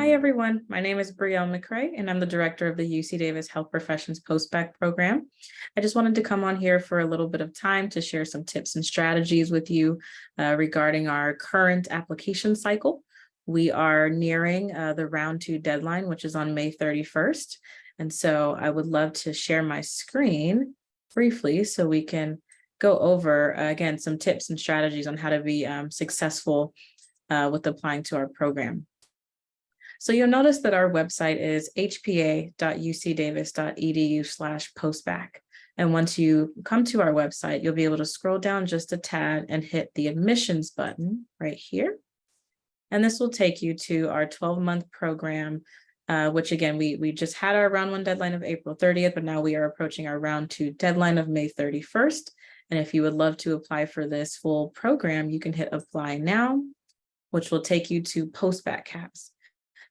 Hi, everyone. My name is Bryelle McRay, and I'm the director of the UCDavis Health Professions Post-Bac program. I just wanted to come on here for a little bit of time to share some tips and strategies with you regarding our current application cycle. We are nearing the round 2 deadline, which is on May 31st. And so I would love to share my screen briefly so we can go over, again, some tips and strategies on how to be successful with applying to our program. So you'll notice that our website is hpa.ucdavis.edu/postbac. And once you come to our website, you'll be able to scroll down just a tad and hit the admissions button right here. And this will take you to our 12-month program, which again, we just had our round 1 deadline of April 30th, but now we are approaching our round 2 deadline of May 31st. And if you would love to apply for this full program, you can hit apply now, which will take you to Post-Bac.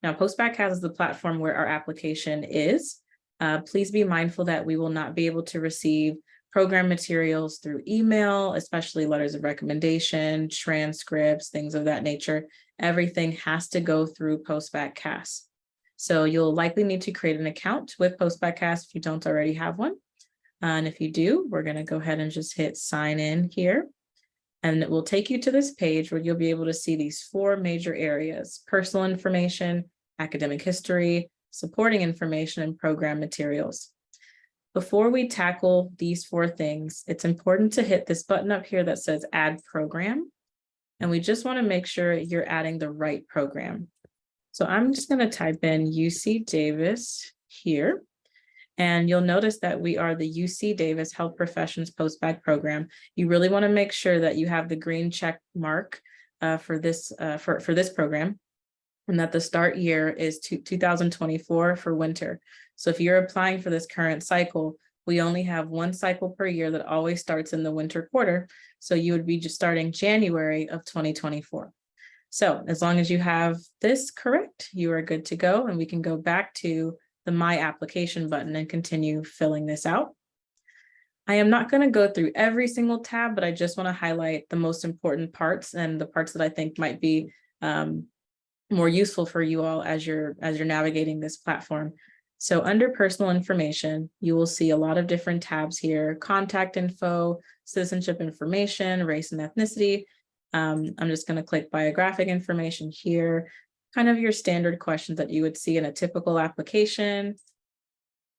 Now, Post-Bac is the platform where our application is. Please be mindful that we will not be able to receive program materials through email, especially letters of recommendation, transcripts, things of that nature. Everything has to go through Post-Bac. So you'll likely need to create an account with Post-Bac if you don't already have one. And if you do, we're going to go ahead and just hit sign in here. And it will take you to this page where you'll be able to see these 4 major areas: personal information, academic history, supporting information, and program materials. Before we tackle these 4 things, it's important to hit this button up here that says add program. And we just want to make sure you're adding the right program. So I'm just going to type in UCDavis here. And you'll notice that we are the UCDavis Health Professions Post-Bac program. You really want to make sure that you have the green check mark for this program, and that the start year is 2024 for winter. So if you're applying for this current cycle, we only have 1 cycle per year that always starts in the winter quarter. So you would be just starting January of 2024. So as long as you have this correct, you are good to go, and we can go back to the My Application button and continue filling this out. I am not going to go through every single tab, but I just want to highlight the most important parts and the parts that I think might be more useful for you all as you're navigating this platform. So under personal information, you will see a lot of different tabs here: contact info, citizenship information, race and ethnicity. I'm just going to click biographic information here. Kind of your standard questions that you would see in a typical application.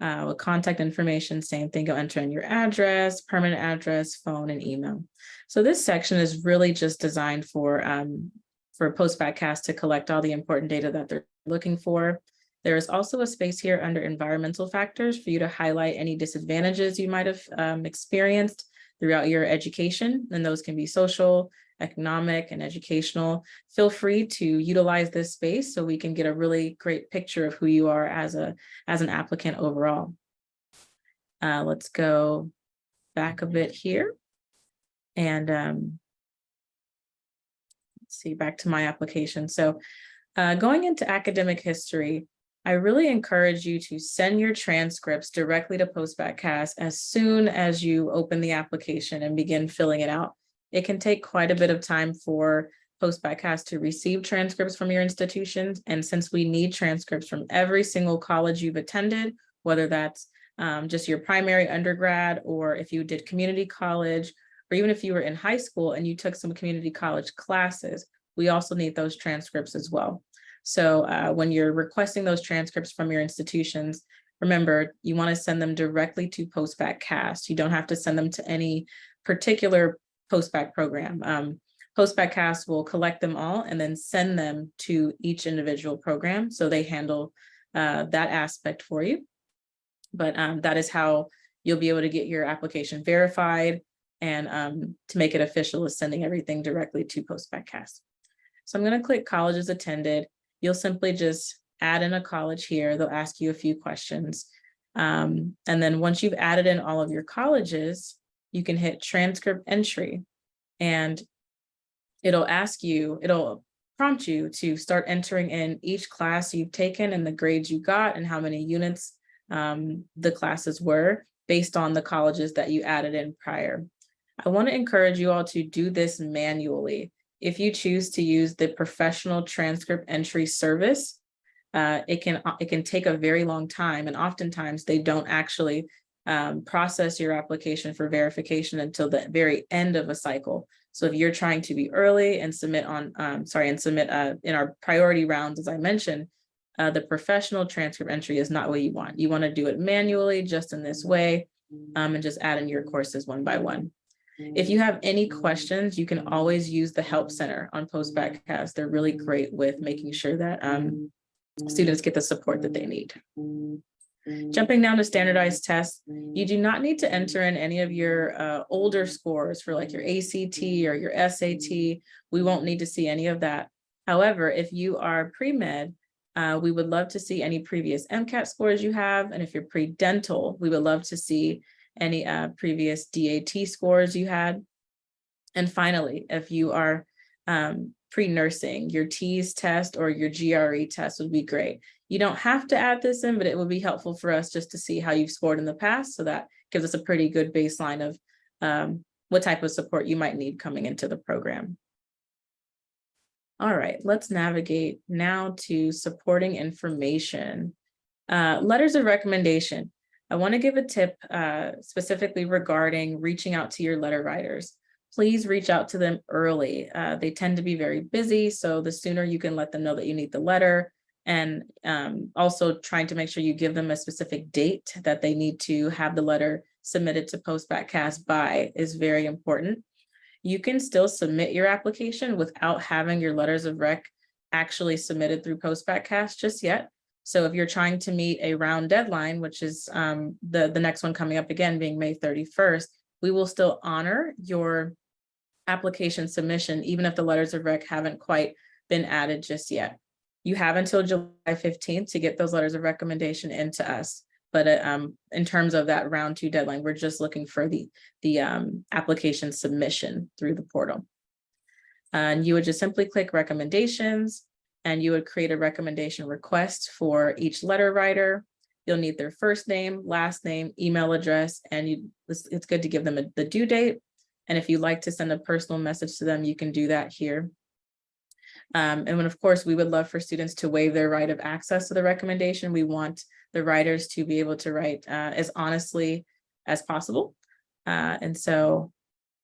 With contact information, same thing, you'll enter in your address, permanent address, phone, and email. So this section is really just designed for Post-Bac to collect all the important data that they're looking for. There is also a space here under environmental factors for you to highlight any disadvantages you might have experienced throughout your education, and those can be social, economic, and educational. Feel free to utilize this space so we can get a really great picture of who you are as an applicant overall. Let's go back a bit here and let's see, back to my application. So going into academic history, I really encourage you to send your transcripts directly to Post-Bac as soon as you open the application and begin filling it out. It can take quite a bit of time for Post-Bac to receive transcripts from your institutions. And since we need transcripts from every single college you've attended, whether that's just your primary undergrad, or if you did community college, or even if you were in high school and you took some community college classes, we also need those transcripts as well. So when you're requesting those transcripts from your institutions, remember, you want to send them directly to Post-Bac. You don't have to send them to any particular Post-Bac program. Post-Bac will collect them all and then send them to each individual program. So they handle that aspect for you. But that is how you'll be able to get your application verified, and to make it official is sending everything directly to Post-Bac. So I'm going to click colleges attended. You'll simply just add in a college here. They'll ask you a few questions. And then once you've added in all of your colleges, you can hit transcript entry, and it'll prompt you to start entering in each class you've taken and the grades you got and how many units the classes were based on the colleges that you added in prior. I want to encourage you all to do this manually. If you choose to use the professional transcript entry service, it can take a very long time, and oftentimes they don't actually process your application for verification until the very end of a cycle. So if you're trying to be early and submit on, in our priority rounds, as I mentioned, the professional transcript entry is not what you want. You want to do it manually, just in this way, and just add in your courses one by one. If you have any questions, you can always use the Help Center on Post-Bac. They're really great with making sure that students get the support that they need. Jumping down to standardized tests, you do not need to enter in any of your older scores for like your ACT or your SAT. We won't need to see any of that. However, if you are pre-med, we would love to see any previous MCAT scores you have. And if you're pre-dental, we would love to see any previous DAT scores you had. And finally, if you are pre-nursing, your TEAS test or your GRE test would be great. You don't have to add this in, but it would be helpful for us just to see how you've scored in the past. So that gives us a pretty good baseline of what type of support you might need coming into the program. All right, let's navigate now to supporting information. Letters of recommendation. I want to give a tip specifically regarding reaching out to your letter writers. Please reach out to them early. They tend to be very busy, so the sooner you can let them know that you need the letter, and also trying to make sure you give them a specific date that they need to have the letter submitted to Post-Bac by is very important. You can still submit your application without having your letters of rec actually submitted through Post-Bac just yet. So if you're trying to meet a round deadline, which is the next one coming up again being May 31st, we will still honor your application submission, even if the letters of rec haven't quite been added just yet. You have until July 15th to get those letters of recommendation into us. But in terms of that round 2 deadline, we're just looking for the application submission through the portal. And you would just simply click recommendations, and you would create a recommendation request for each letter writer. You'll need their first name, last name, email address, and it's good to give them the due date. And if you'd like to send a personal message to them, you can do that here. And when, of course, we would love for students to waive their right of access to the recommendation. We want the writers to be able to write as honestly as possible. And so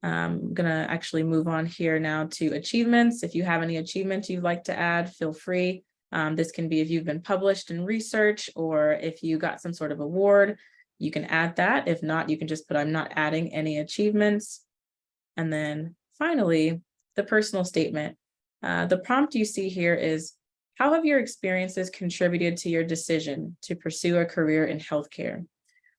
I'm gonna actually move on here now to achievements. If you have any achievements you'd like to add, feel free. This can be if you've been published in research or if you got some sort of award, you can add that. If not, you can just put, I'm not adding any achievements. And then finally, the personal statement. The prompt you see here is, how have your experiences contributed to your decision to pursue a career in healthcare?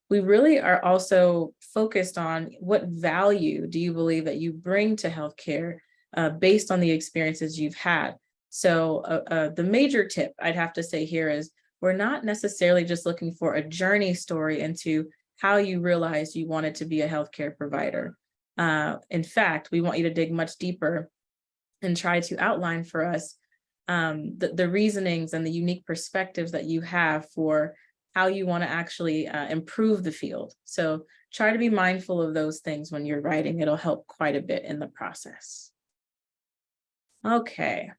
We really are also focused on what value do you believe that you bring to healthcare based on the experiences you've had. So the major tip I'd have to say here is, we're not necessarily just looking for a journey story into how you realized you wanted to be a healthcare provider. In fact, we want you to dig much deeper and try to outline for us the reasonings and the unique perspectives that you have for how you want to actually improve the field. So try to be mindful of those things when you're writing. It'll help quite a bit in the process. Okay,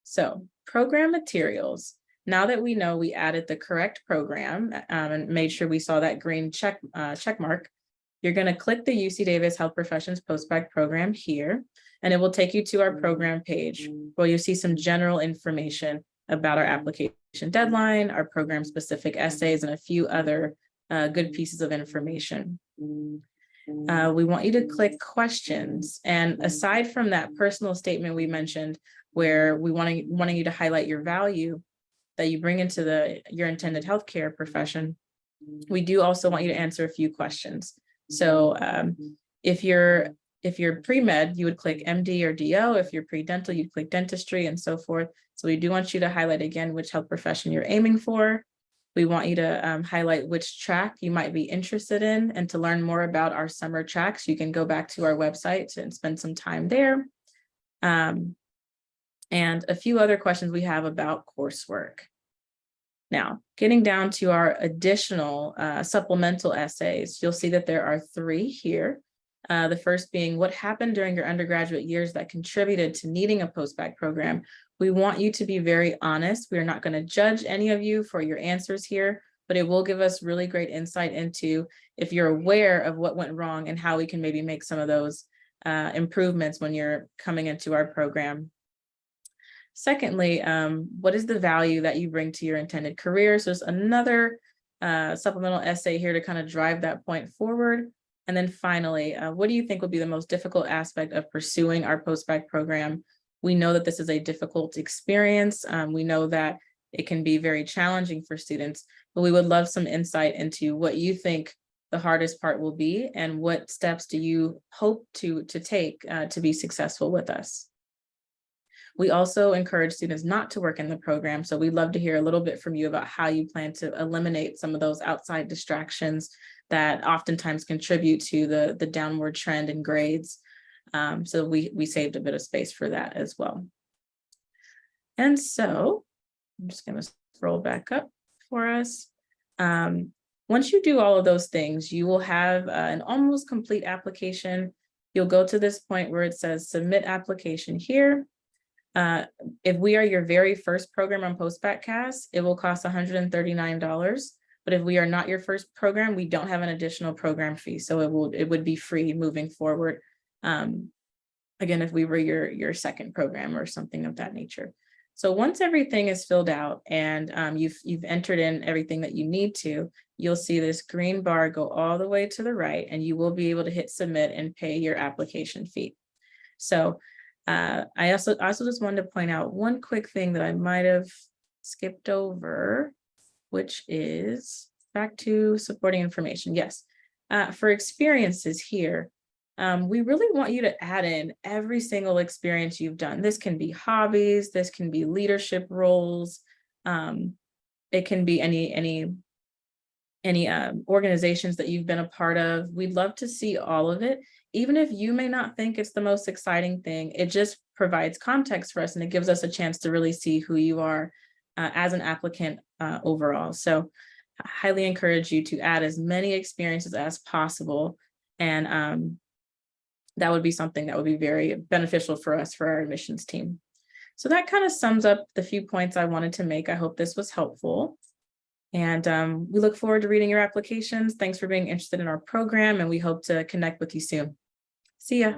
so program materials. Now that we know we added the correct program and made sure we saw that green check mark, you're going to click the UCDavis Health Professions Post-Bac program here, and it will take you to our program page where you'll see some general information about our application deadline, our program specific essays, and a few other good pieces of information. We want you to click questions. And aside from that personal statement we mentioned, where we wanting you to highlight your value that you bring into your intended healthcare profession, we do also want you to answer a few questions. So if you're pre-med, you would click MD or DO. If you're pre-dental, you'd click dentistry and so forth. So we do want you to highlight again which health profession you're aiming for. We want you to highlight which track you might be interested in. And to learn more about our summer tracks, you can go back to our website and spend some time there. And a few other questions we have about coursework. Now, getting down to our additional supplemental essays, you'll see that there are 3 here. The first being, what happened during your undergraduate years that contributed to needing a post-bac program? We want you to be very honest. We are not going to judge any of you for your answers here, but it will give us really great insight into if you're aware of what went wrong and how we can maybe make some of those improvements when you're coming into our program. Secondly, what is the value that you bring to your intended career? So there's another supplemental essay here to kind of drive that point forward. And then finally, what do you think would be the most difficult aspect of pursuing our post-bac program? We know that this is a difficult experience. We know that it can be very challenging for students, but we would love some insight into what you think the hardest part will be and what steps do you hope to take to be successful with us. We also encourage students not to work in the program. So we'd love to hear a little bit from you about how you plan to eliminate some of those outside distractions that oftentimes contribute to the downward trend in grades. So we saved a bit of space for that as well. And so I'm just going to scroll back up for us. Once you do all of those things, you will have an almost complete application. You'll go to this point where it says submit application here. If we are your very first program on Post-Baccalaureate, it will cost $139. But if we are not your first program, we don't have an additional program fee. So it would be free moving forward. Again, if we were your second program or something of that nature. So once everything is filled out and you've entered in everything that you need to, you'll see this green bar go all the way to the right, and you will be able to hit submit and pay your application fee. So I also just wanted to point out one quick thing that I might have skipped over, which is back to supporting information. Yes, for experiences here, we really want you to add in every single experience you've done. This can be hobbies, this can be leadership roles, it can be any organizations that you've been a part of. We'd love to see all of it. Even if you may not think it's the most exciting thing, it just provides context for us, and it gives us a chance to really see who you are as an applicant overall. So I highly encourage you to add as many experiences as possible. And that would be something that would be very beneficial for us, for our admissions team. So that kind of sums up the few points I wanted to make. I hope this was helpful. And we look forward to reading your applications. Thanks for being interested in our program, and we hope to connect with you soon. See ya.